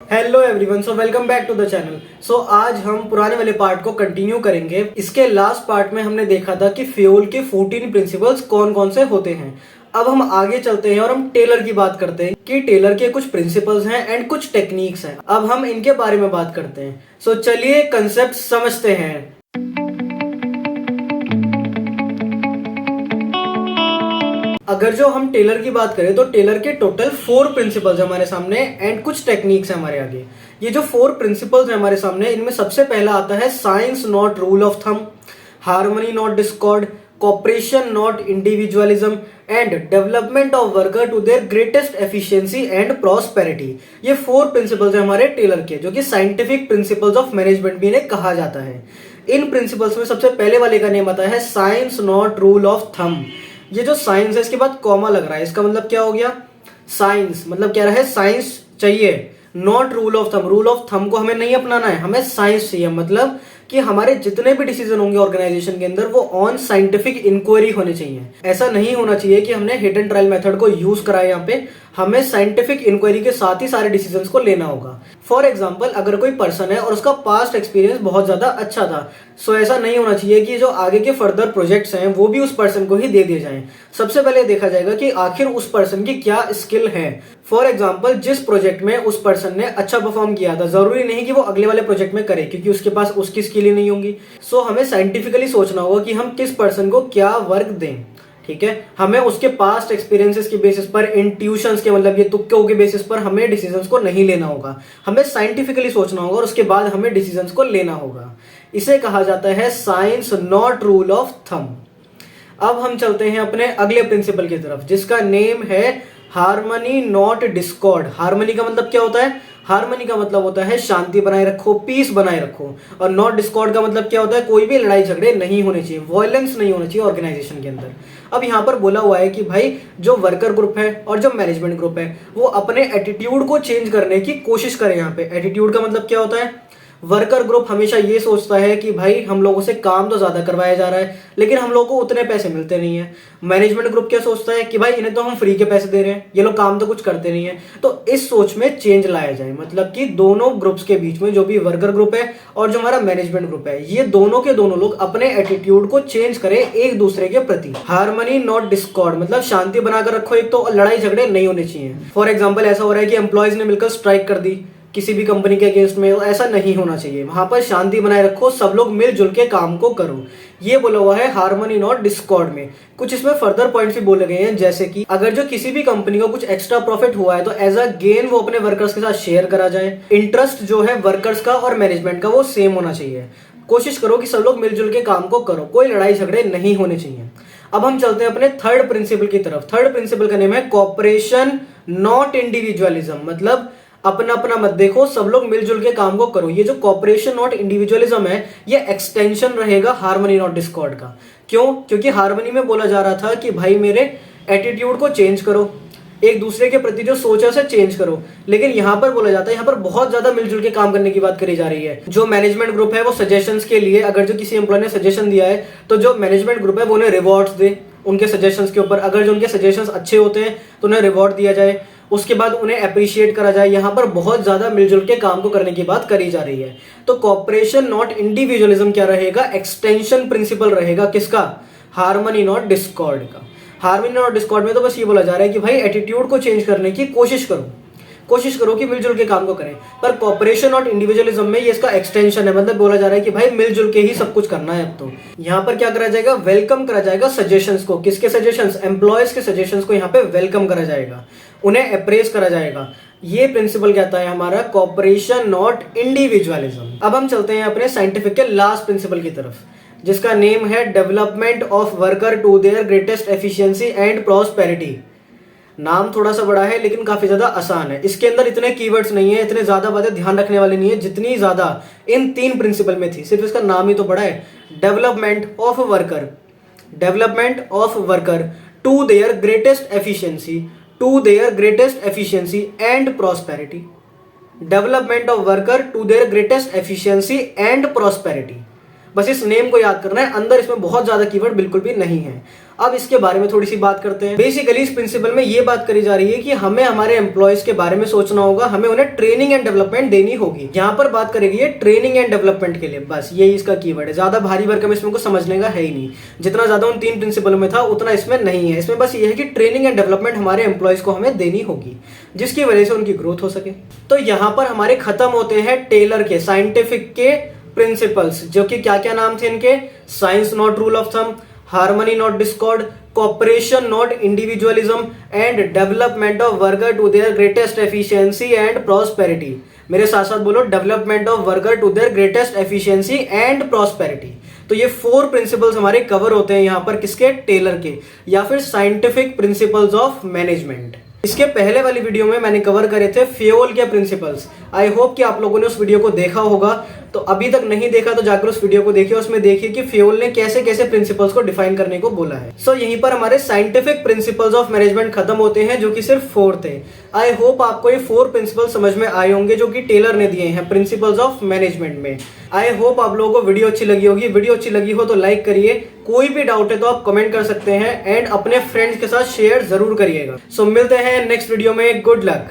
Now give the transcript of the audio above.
Hello everyone, so welcome back to the channel. So आज हम पुराने वाले पार्ट को कंटिन्यू करेंगे। इसके लास्ट पार्ट में हमने देखा था कि फ्यूल के 14 प्रिंसिपल्स कौन कौन से होते हैं। अब हम आगे चलते हैं और हम टेलर की बात करते हैं कि टेलर के कुछ प्रिंसिपल्स हैं एंड कुछ टेक्निक्स हैं। अब हम इनके बारे में बात करते हैं। सो चलिए कंसेप्ट समझते हैं। अगर जो हम टेलर की बात करें तो टेलर के टोटल 4 प्रिंसिपल्स हमारे सामने एंड कुछ टेक्निक्स हैं हमारे आगे। ये जो 4 प्रिंसिपल्स हैं हमारे सामने, इनमें सबसे पहला आता है science not rule of thumb, harmony not discord, cooperation not individualism and development of worker to their greatest efficiency and prosperity. ये 4 प्रिंसिपल्स हैं हमारे टेलर के, जो कि साइंटिफिक प्रिंसिपल्स ऑफ मैनेजमेंट भी इन्हें कहा जाता है। इन प्रिंसिपल्स में सबसे पहले वाले का नेम आता है science not rule of thumb. ये जो साइंस है इसके बाद कॉमा लग रहा है, इसका मतलब क्या हो गया? साइंस मतलब क्या रहा है? साइंस चाहिए। Not rule of thumb, rule of thumb को हमें नहीं अपनाना है, हमें साइंस चाहिए। मतलब कि हमारे जितने भी डिसीजन होंगे ऑर्गेनाइजेशन के अंदर वो ऑन साइंटिफिक इंक्वायरी होने चाहिए। ऐसा नहीं होना चाहिए कि हमने हिट एंड ट्रायल मेथड को यूज करा है। यहाँ पे हमें साइंटिफिक इंक्वायरी के साथ ही सारे डिसीजंस को लेना होगा। फॉर एग्जांपल, अगर कोई पर्सन है और उसका पास्ट एक्सपीरियंस बहुत ज्यादा अच्छा था, सो ऐसा नहीं होना चाहिए कि जो आगे के फर्दर प्रोजेक्ट्स हैं वो भी उस पर्सन को ही दे दिए जाएं। सबसे पहले देखा जाएगा कि आखिर उस पर्सन की क्या स्किल है। फॉर एग्जाम्पल, जिस प्रोजेक्ट में उस पर्सन ने अच्छा परफॉर्म किया था, जरूरी नहीं कि वो अगले वाले प्रोजेक्ट में करे, क्योंकि उसके पास उसकी स्किल ही नहीं होंगी। सो हमें साइंटिफिकली सोचना होगा कि हम किस पर्सन को क्या वर्क दें। ठीक है, हमें उसके पास्ट एक्सपीरियंसेस के बेसिस पर, इंट्यूशंस के मतलब ये तुक्कों के बेसिस पर हमें डिसीजंस को नहीं लेना होगा। हमें साइंटिफिकली सोचना होगा और उसके बाद हमें डिसीजंस को लेना होगा। इसे कहा जाता है science not rule of thumb. अब हम चलते हैं अपने अगले प्रिंसिपल की तरफ, जिसका नेम है हार्मनी नॉट डिस्कॉर्ड। हार्मनी का मतलब क्या होता है? हार्मनी का मतलब होता है शांति बनाए रखो, पीस बनाए रखो। और नॉट डिस्कॉर्ड का मतलब क्या होता है? कोई भी लड़ाई झगड़े नहीं होने चाहिए, वायलेंस नहीं होना चाहिए ऑर्गेनाइजेशन के अंदर। अब यहाँ पर बोला हुआ है कि भाई जो वर्कर ग्रुप है और जो मैनेजमेंट ग्रुप है वो अपने एटीट्यूड को चेंज करने की कोशिश करें। यहाँ पे एटीट्यूड का मतलब क्या होता है? वर्कर ग्रुप हमेशा ये सोचता है कि भाई हम लोगों से काम तो ज्यादा करवाया जा रहा है लेकिन हम लोगों को उतने पैसे मिलते नहीं है। मैनेजमेंट ग्रुप क्या सोचता है कि भाई इन्हें तो हम फ्री के पैसे दे रहे हैं, ये लोग काम तो कुछ करते नहीं है। तो इस सोच में चेंज लाया जाए, मतलब कि दोनों ग्रुप्स के बीच में, जो भी वर्कर ग्रुप है और जो हमारा मैनेजमेंट ग्रुप है, ये दोनों के दोनों लोग अपने एटीट्यूड को चेंज करें एक दूसरे के प्रति। हार्मनी नॉट डिस्कॉर्ड मतलब शांति बनाकर रखो, एक तो लड़ाई झगड़े नहीं होने चाहिए। फॉर एग्जाम्पल, ऐसा हो रहा है कि एम्प्लॉयज ने मिलकर स्ट्राइक कर दी किसी भी कंपनी के अगेंस्ट में, ऐसा नहीं होना चाहिए। वहां पर शांति बनाए रखो, सब लोग मिलजुल के काम को करो। ये बोला हुआ है हार्मनी नॉट डिस्कॉर्ड में। कुछ इसमें फर्दर पॉइंट्स भी बोले गए हैं, जैसे कि अगर जो किसी भी कंपनी को कुछ एक्स्ट्रा प्रॉफिट हुआ है तो एज अ गेन वो अपने वर्कर्स के साथ शेयर करा जाए। इंटरेस्ट जो है वर्कर्स का और मैनेजमेंट का वो सेम होना चाहिए। कोशिश करो कि सब लोग मिलजुल के काम को करो, कोई लड़ाई झगड़े नहीं होने चाहिए। अब हम चलते हैं अपने थर्ड प्रिंसिपल की तरफ। थर्ड प्रिंसिपल का नेम है कॉपरेशन नॉट इंडिविजुअलिज्म। मतलब अपना अपना मत देखो, सब लोग मिलजुल के काम को करो। ये जो कॉपरेशन नॉट इंडिविजुअलिज्म है, ये एक्सटेंशन रहेगा हार्मनी नॉट डिस्कॉर्ड का। क्यों? क्योंकि हार्मनी में बोला जा रहा था कि भाई मेरे एटीट्यूड को चेंज करो, एक दूसरे के प्रति जो सोच है उसे चेंज करो। लेकिन यहाँ पर बोला जाता है, यहाँ पर बहुत ज्यादा मिलजुल के काम करने की बात करी जा रही है। जो मैनेजमेंट ग्रुप है वो सजेशंस के लिए, अगर जो किसी एम्प्लॉय ने सजेशन दिया है तो जो मैनेजमेंट ग्रुप है वो उन्हें रिवॉर्ड्स दे उनके सजेशंस के ऊपर। अगर जो उनके सजेशंस अच्छे होते हैं तो उन्हें रिवॉर्ड दिया जाए, उसके बाद उन्हें अप्रिशिएट करा जाए। यहाँ पर बहुत ज्यादा मिलजुल के काम को करने की बात करी जा रही है। तो कॉपरेशन नॉट इंडिविजुअलिज्म क्या रहेगा? एक्सटेंशन प्रिंसिपल रहेगा। किसका? हार्मनी नॉट डिस्कॉर्ड का। हार्मनी नॉट डिस्कॉर्ड में तो बस ये बोला जा रहा है कि भाई एटीट्यूड को चेंज करने की कोशिश करो कि मिलजुल के काम को करें। पर कॉपरेशन और इंडिविजुअलिज्म में ये इसका एक्सटेंशन है, मतलब बोला जा रहा है कि भाई मिलजुल के ही सब कुछ करना है। अब तो यहाँ पर क्या करा जाएगा? वेलकम करा जाएगा सजेशंस को। किसके सजेशंस? एम्प्लॉयज के सजेशंस को यहाँ पे वेलकम करा जाएगा, उन्हें अप्रेज करा जाएगा। ये प्रिंसिपल कहता है हमारा कॉपरेशन नॉट इंडिविजुअलिज्म। अब हम चलते हैं अपने साइंटिफिक के लास्ट प्रिंसिपल की तरफ, जिसका नेम है development of worker to their greatest efficiency and prosperity. नाम थोड़ा सा बड़ा है लेकिन काफी ज्यादा आसान है। इसके अंदर इतने कीवर्ड्स नहीं है, इतने ज्यादा बातें ध्यान रखने वाली नहीं है जितनी ज्यादा इन 3 प्रिंसिपल में थी। सिर्फ इसका नाम ही तो बड़ा है, development of worker. Development of worker to their greatest efficiency, to their greatest efficiency and prosperity. Development of worker to their greatest efficiency and prosperity. बस इस नेम को याद करना है, अंदर इसमें बहुत ज्यादा कीवर्ड बिल्कुल भी नहीं है। अब इसके बारे में थोड़ी सी बात करते हैं। बेसिकली इस प्रिंसिपल में ये बात करी जा रही है कि हमें हमारे एम्प्लॉयज के बारे में सोचना होगा, हमें उन्हें ट्रेनिंग एंड डेवलपमेंट देनी होगी। यहाँ पर बात करेगी ये ट्रेनिंग एंड डेवलपमेंट के लिए, बस यही इसका कीवर्ड है। ज्यादा भारी भरकम इसमें को समझने का है ही नहीं, जितना ज्यादा उन 3 प्रिंसिपलों में था उतना इसमें नहीं है। इसमें बस ये है कि ट्रेनिंग एंड डेवलपमेंट हमारे एम्प्लॉयज को हमें देनी होगी, जिसकी वजह से उनकी ग्रोथ हो सके। तो यहाँ पर हमारे खत्म होते हैं टेलर के साइंटिफिक के प्रिंसिपल्स, जो कि क्या क्या नाम थे इनके? Science not rule of thumb, harmony not Discord, cooperation not individualism and development of worker to their greatest efficiency and prosperity। मेरे साथ साथ बोलो, development of worker to their greatest efficiency and prosperity। तो ये 4 प्रिंसिपल्स हमारे cover होते हैं यहाँ पर, किसके? टेलर के, या फिर साइंटिफिक प्रिंसिपल्स ऑफ मैनेजमेंट। इसके पहले वाली वीडियो में मैंने कवर करे थे फ्योल के प्रिंसिपल्स। आई होप कि आप लोगों ने उस वीडियो को देखा होगा। तो अभी तक नहीं देखा तो जाकर उस वीडियो को देखिए, उसमें देखिए कि फ्योल ने कैसे कैसे प्रिंसिपल्स को डिफाइन करने को बोला है। सो यहीं पर हमारे साइंटिफिक प्रिंसिपल्स ऑफ मैनेजमेंट खत्म होते हैं, जो कि सिर्फ 4 थे। आई होप आपको ये 4 प्रिंसिपल समझ में आए होंगे, जो कि टेलर ने दिए हैं प्रिंसिपल्स ऑफ मैनेजमेंट में। आई होप आप लोगों को वीडियो अच्छी लगी होगी। वीडियो अच्छी लगी हो तो लाइक करिए, कोई भी डाउट है तो आप कमेंट कर सकते हैं, एंड अपने फ्रेंड्स के साथ शेयर जरूर करिएगा। सो मिलते हैं नेक्स्ट वीडियो में। Good luck.